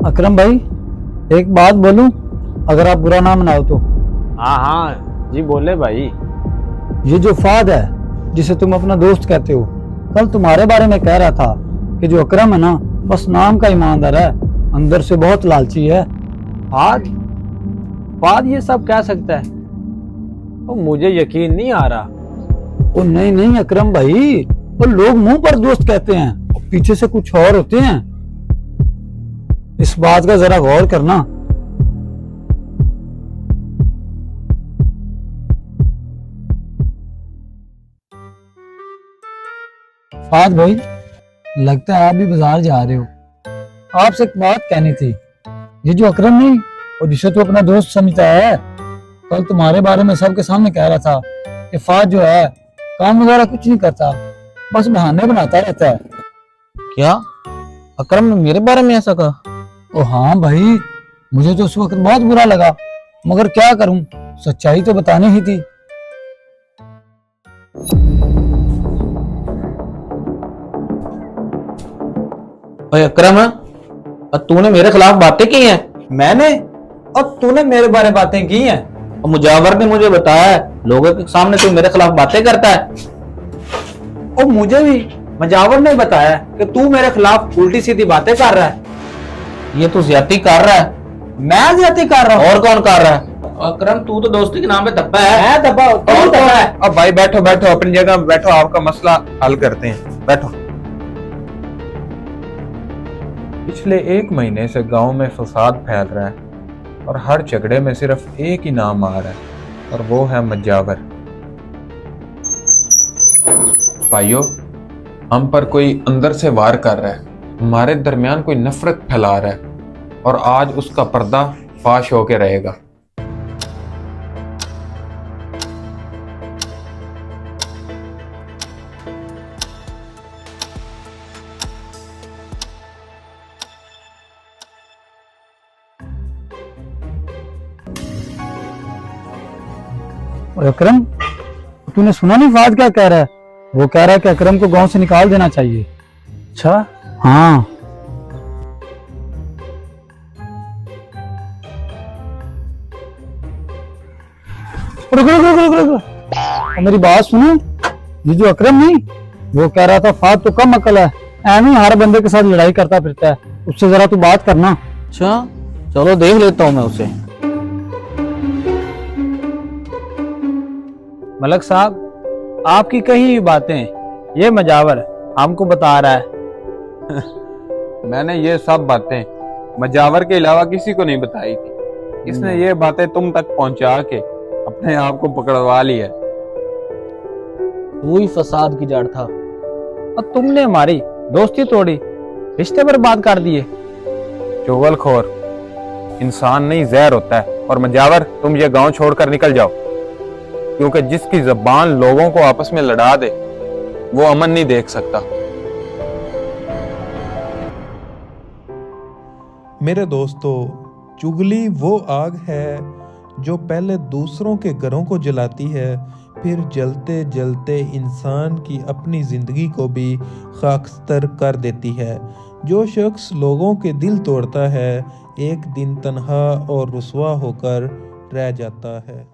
अकरम भाई, एक बात बोलूं, अगर आप बुरा ना मनाओ तो। हाँ हाँ जी, बोले भाई। ये जो फाद है, जिसे तुम अपना दोस्त कहते हो, कल तुम्हारे बारे में कह रहा था कि जो अकरम है ना, बस नाम का ईमानदार है, अंदर से बहुत लालची है। फाद फाद ये सब कह सकता है? तो मुझे यकीन नहीं आ रहा। ओ नहीं नहीं अकरम भाई, वो लोग मुंह पर दोस्त कहते हैं और पीछे से कुछ और होते हैं। इस बात का जरा गौर करना। फाद भाई, लगता है आप भी बाजार जा रहे हो। आपसे एक बात कहनी थी। ये जो अकरम नहीं, और जिसे तू अपना दोस्त समझता है, कल तुम्हारे बारे में सबके सामने कह रहा था कि फाद जो है काम वगैरह कुछ नहीं करता, बस बहाने बनाता रहता है। क्या अकरम ने मेरे बारे में ऐसा कहा? ओ हाँ भाई, मुझे तो उस वक्त बहुत बुरा लगा, मगर क्या करूं, सच्चाई तो बतानी ही थी। भाई अकरम, और तूने मेरे खिलाफ बातें की हैं? मैंने? और तूने मेरे बारे बातें की हैं? और मुजावर ने मुझे बताया है लोगों के सामने तू मेरे खिलाफ बातें करता है। और मुझे भी मजावर ने बताया कि तू मेरे खिलाफ उल्टी सीधी बातें कर रहा है। ये तू ज्यादती कर रहा है। मैं ज्यादती कर रहा हूँ? और कौन कर रहा है? अकरम, तू तो दोस्ती के नाम पे दब्बा है। मैं दबा? कौन दबा है? अब भाई बैठो बैठो, अपनी जगह बैठो, आपका मसला हल करते हैं, बैठो। पिछले 1 महीने से गांव में फसाद फैल रहा है और हर झगड़े में सिर्फ एक ही नाम आ रहा है, और वो है मजावर। भाइयों, हम पर कोई अंदर से वार कर रहा है, हमारे दरमियान कोई नफरत फैला रहा है, और आज उसका पर्दा फाश होके रहेगा। और अकरम, तूने सुना नहीं फाद क्या कह रहा है? वो कह रहा है कि अकरम को गांव से निकाल देना चाहिए। अच्छा? हाँ। रुको रुको रुको रुको रुको, और मेरी बात सुनो। ये जो अकरम नहीं, वो कह रहा था फाद तो कम अकल है, ऐਵੇਂ हर बंदे के साथ लड़ाई करता फिरता है, उससे जरा तू बात करना। अच्छा, चलो देख लेता हूं मैं उसे। मलक साहब, आपकी कही हुई बातें ये मजावर हमको बता रहा है। मैंने ये सब बातें मजावर के अलावा किसी को नहीं बताई थी। इसने ये बातें तुम तक पहुंचा के अपने आप को पकड़वा लिया है। तू ही फसाद की जड़ था। और तुमने हमारी दोस्ती तोड़ी, रिश्ते बर्बाद कर दिए। चुगलखोर इंसान नहीं, जहर होता है। और मजावर, तुम ये गांव छोड़कर निकल जाओ, क्योंकि जिसकी जबान लोगों को आपस में लड़ा दे, वो अमन नहीं देख सकता। मेरे दोस्तों, चुगली वो आग है जो पहले दूसरों के घरों को जलाती है, फिर जलते जलते इंसान की अपनी जिंदगी को भी खाकस्तर कर देती है। जो शख्स लोगों के दिल तोड़ता है, एक दिन तन्हा और रुसवा होकर रह जाता है।